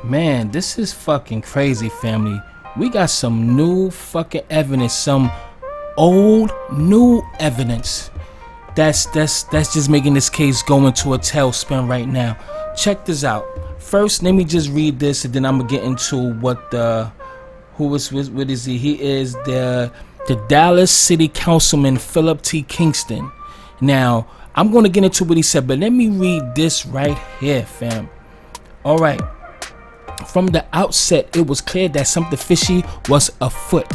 Man, this is fucking crazy, family. We got some new fucking evidence, some old new evidence. That's just making this case go into a tailspin right now. Check this out. First, let me just read this, and then I'm gonna get into what what is he? He is the Dallas City Councilman Phillip Kingston. Now, I'm gonna get into what he said, but let me read this right here, fam. All right. From the outset, it was clear that something fishy was afoot,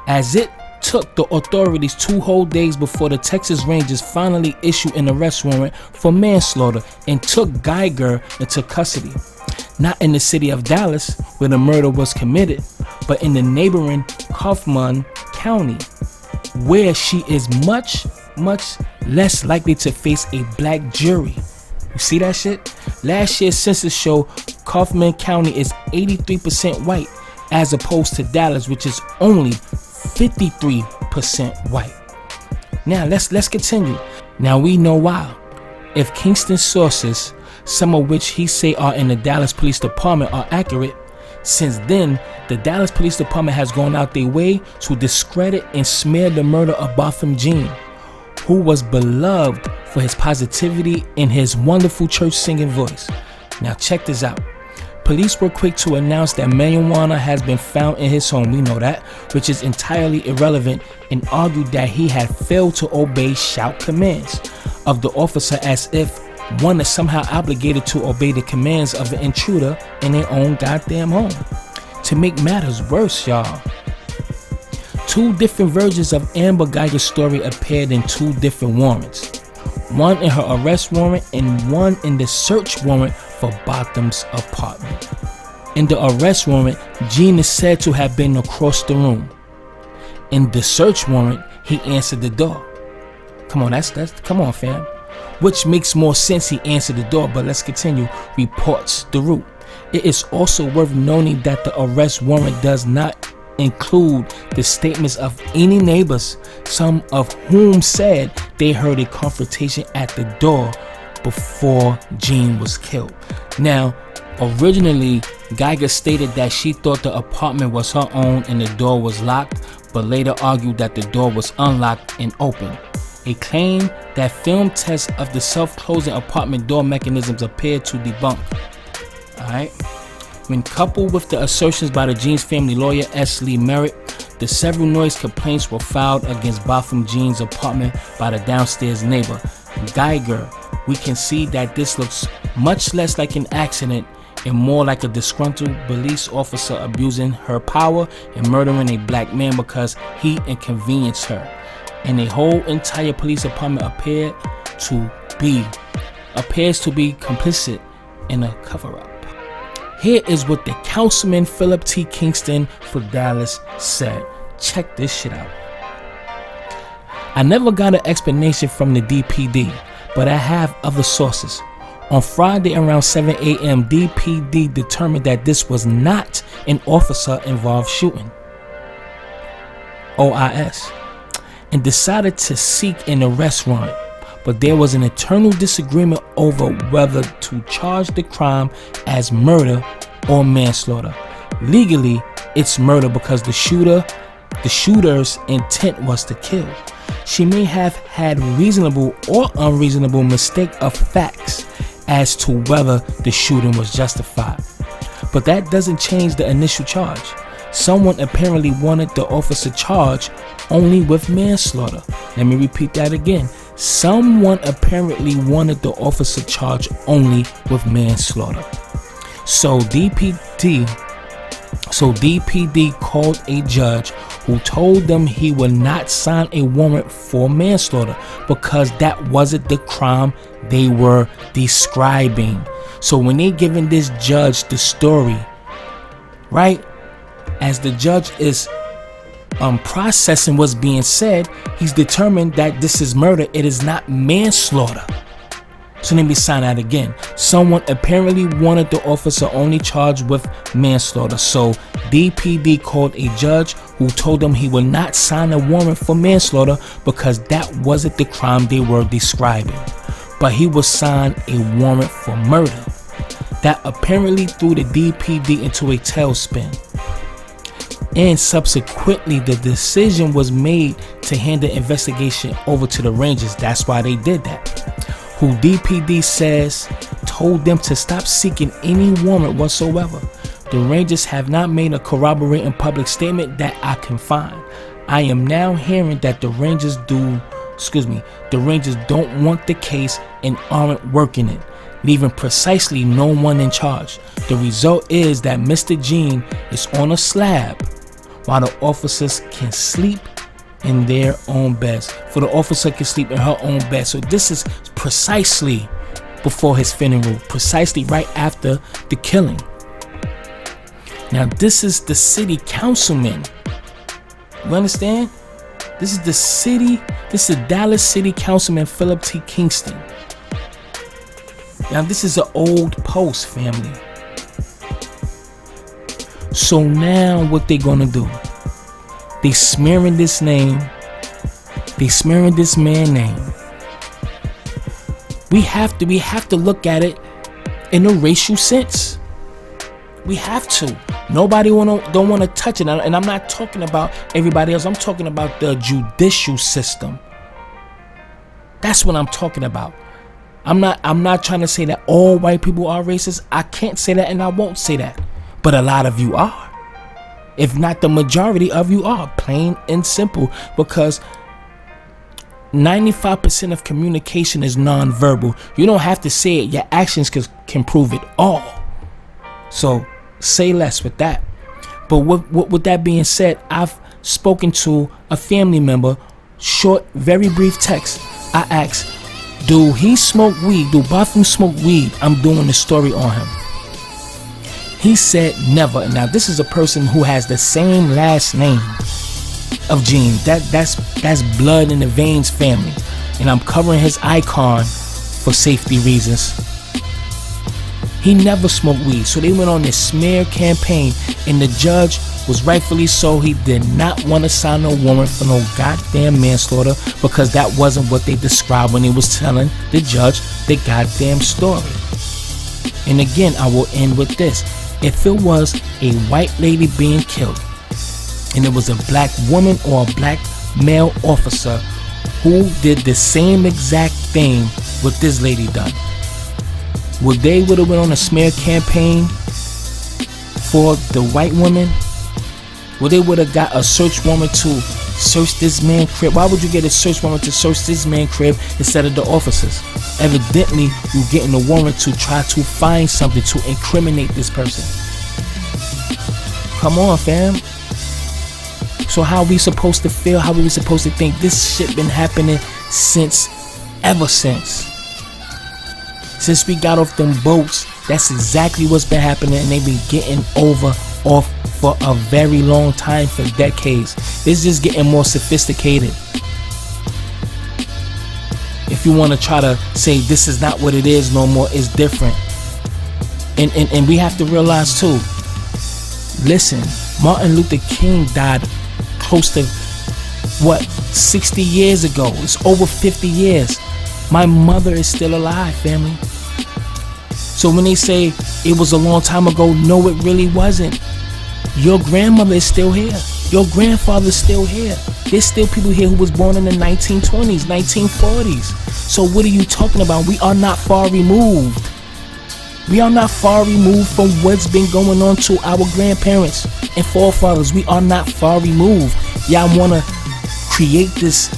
as it took the authorities 2 whole days before the Texas Rangers finally issued an arrest warrant for manslaughter and took Geiger into custody. Not in the city of Dallas, where the murder was committed, but in the neighboring Kaufman County, where she is much less likely to face a black jury. You see that shit? Last year's census showed Kaufman County is 83% white, as opposed to Dallas, which is only 53% white. Now let's continue. Now we know why. If Kingston sources, some of which he say are in the Dallas Police Department, are accurate, since then the Dallas Police Department has gone out their way to discredit and smear the murder of Botham Jean, who was beloved for his positivity and his wonderful church singing voice. Now check this out. Police were quick to announce that marijuana has been found in his home, we know that, which is entirely irrelevant, and argued that he had failed to obey shout commands of the officer, as if one is somehow obligated to obey the commands of an intruder in their own goddamn home. To make matters worse, y'all, 2 different versions of Amber Geiger's story appeared in 2 different warrants. One in her arrest warrant and one in the search warrant for Botham's apartment. In the arrest warrant, Jean is said to have been across the room. In the search warrant, he answered the door. Come on, come on, fam. Which makes more sense, he answered the door, but let's continue. Reports the route. It is also worth noting that the arrest warrant does not include the statements of any neighbors, some of whom said they heard a confrontation at the door before Jean was killed. Now, originally, Geiger stated that she thought the apartment was her own and the door was locked, but later argued that the door was unlocked and open. A claim that film tests of the self-closing apartment door mechanisms appeared to debunk. Alright. When coupled with the assertions by the Jean's family lawyer S. Lee Merritt, the several noise complaints were filed against Botham Jean's apartment by the downstairs neighbor, Geiger. We can see that this looks much less like an accident and more like a disgruntled police officer abusing her power and murdering a black man because he inconvenienced her. And a whole entire police department appears to be complicit in a cover-up. Here is what the Councilman Phillip Kingston for Dallas said. Check this shit out. I never got an explanation from the DPD, but I have other sources. On Friday around 7 a.m., DPD determined that this was not an officer-involved shooting, OIS, and decided to seek an arrest warrant. But there was an internal disagreement over whether to charge the crime as murder or manslaughter. Legally, it's murder because the shooter's intent was to kill. She may have had reasonable or unreasonable mistake of facts as to whether the shooting was justified. But that doesn't change the initial charge. Someone apparently wanted the officer charged only with manslaughter. Let me repeat that again. Someone apparently wanted the officer charged only with manslaughter. So DPD called a judge who told them he would not sign a warrant for manslaughter because that wasn't the crime they were describing. So when they giving this judge the story, right, as the judge is processing what's being said, he's determined that this is murder, it is not manslaughter. So let me sign that again. Someone apparently wanted the officer only charged with manslaughter. So DPD called a judge who told them he would not sign a warrant for manslaughter because that wasn't the crime they were describing. But he would sign a warrant for murder. that apparently threw the DPD into a tailspin. And subsequently, the decision was made to hand the investigation over to the Rangers. That's why they did that. Who DPD says told them to stop seeking any warrant whatsoever. The Rangers have not made a corroborating public statement that I can find. I am now hearing that the Rangers don't want the case and aren't working it, leaving precisely no one in charge. The result is that Mr. Jean is on a slab while the officers can sleep in their own beds. For the officer can sleep in her own bed. So this is precisely before his funeral, precisely right after the killing. Now this is the city councilman. You understand? This is Dallas City Councilman Phillip T. Kingston. Now this is an old post, family. So now what they gonna do? They smearing this name. They smearing this man name. We have to look at it in a racial sense. We have to. Nobody don't want to touch it. And I'm not talking about everybody else. I'm talking about the judicial system. That's what I'm talking about. I'm not trying to say that all white people are racist. I can't say that and I won't say that. But a lot of you are. If not the majority of you are, plain and simple, because 95% of communication is nonverbal. You don't have to say it. Your actions can prove it all. So say less with that. But with that being said, I've spoken to a family member. Short, very brief text. I asked, do he smoke weed? Do Botham smoke weed? I'm doing a story on him. He said never. Now this is a person who has the same last name of Gene. That's blood in the veins family. And I'm covering his icon for safety reasons. He never smoked weed. So they went on this smear campaign, and the judge was rightfully so. He did not want to sign no warrant for no goddamn manslaughter, because that wasn't what they described when he was telling the judge the goddamn story. And again, I will end with this. If it was a white lady being killed and it was a black woman or a black male officer who did the same exact thing what this lady done, would have went on a smear campaign for the white woman? Would have got a search warrant to search this man's crib? Why would you get a search warrant to search this man's crib instead of the officers? Evidently, you're getting a warrant to try to find something to incriminate this person. Come on, fam. So how we supposed to feel? How we supposed to think? This shit been happening ever since we got off them boats. That's exactly what's been happening, and they been getting off for a very long time, for decades. It's just getting more sophisticated. If you want to try to say this is not what it is no more, it's different. And we have to realize too, listen, Martin Luther King died close to 60 years ago. It's over 50 years. My mother is still alive, family. So when they say it was a long time ago, no, it really wasn't. Your grandmother is still here. Your grandfather's still here. There's still people here who was born in the 1920s, 1940s. So what are you talking about? We are not far removed. We are not far removed from what's been going on to our grandparents and forefathers. We are not far removed. Y'all want to create this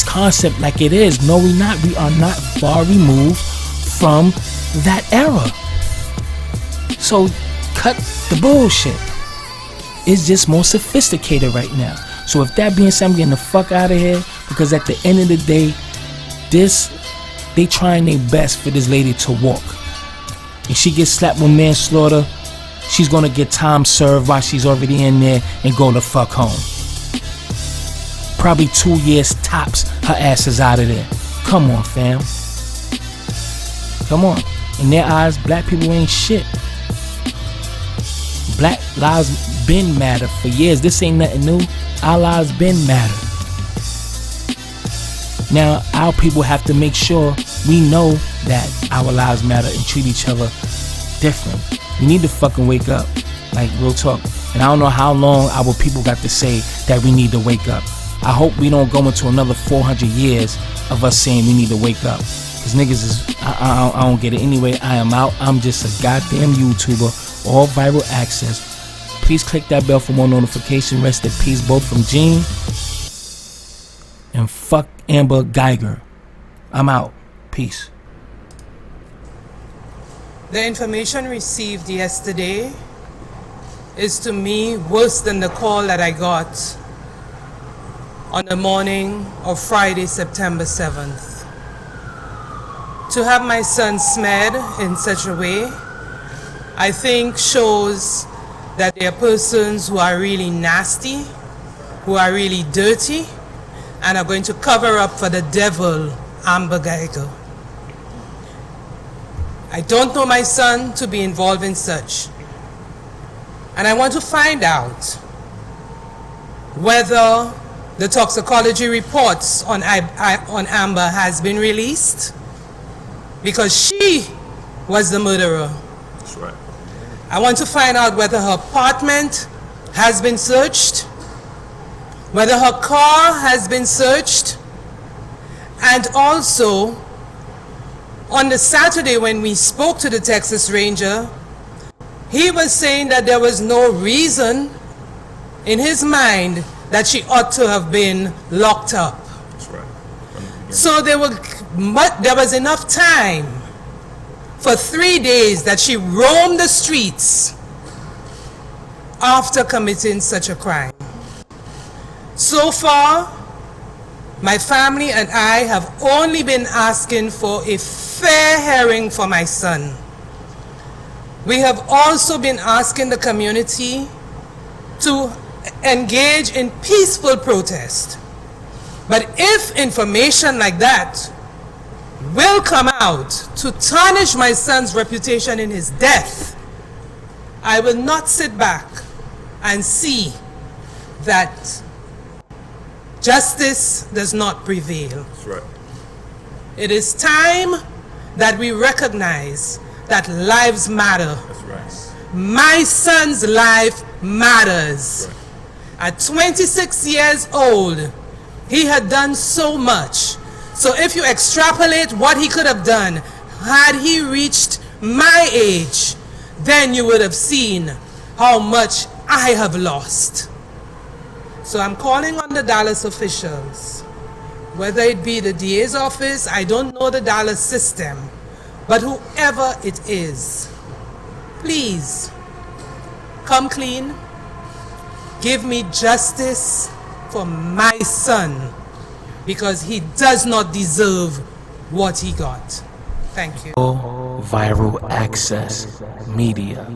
concept like it is. No, we're not. We are not far removed from that era. So cut the bullshit. It's just more sophisticated right now. So if that being said, I'm getting the fuck out of here, because at the end of the day, they trying their best for this lady to walk. If she gets slapped with manslaughter, she's gonna get time served while she's already in there and go the fuck home. Probably 2 years tops, her ass is out of there. Come on, fam. Come on. In their eyes, black people ain't shit. Black lives been matter for years. This ain't nothing new. Our lives been matter. Now our people have to make sure we know that our lives matter and treat each other different. We need to fucking wake up, like real talk. And I don't know how long our people got to say that we need to wake up. I hope we don't go into another 400 years of us saying we need to wake up. Cause niggas is, I don't get it. Anyway, I am out. I'm just a goddamn YouTuber. All viral access. Please click that bell for more notification. Rest in peace both from Gene and fuck Amber Geiger. I'm out. Peace. The information received yesterday is to me worse than the call that I got on the morning of Friday, September 7th. To have my son smeared in such a way, I think shows that there are persons who are really nasty, who are really dirty, and are going to cover up for the devil, Amber Geiger. I don't know my son to be involved in such. And I want to find out whether the toxicology reports on Amber has been released, because she was the murderer. That's right. I want to find out whether her apartment has been searched, whether her car has been searched, and also on the Saturday when we spoke to the Texas Ranger, he was saying that there was no reason in his mind that she ought to have been locked up. That's right. So there was enough time for 3 days that she roamed the streets after committing such a crime. So far, my family and I have only been asking for a fair hearing for my son. We have also been asking the community to engage in peaceful protest. But if information like that will come out to tarnish my son's reputation in his death, I will not sit back and see that justice does not prevail. That's right. It is time that we recognize that lives matter. That's right. My son's life matters. That's right. At 26 years old, he had done so much. So if you extrapolate what he could have done had he reached my age, then you would have seen how much I have lost. So I'm calling on the Dallas officials, whether it be the DA's office, I don't know the Dallas system, but whoever it is, please come clean. Give me justice for my son, because he does not deserve what he got. Thank you. Viral access media.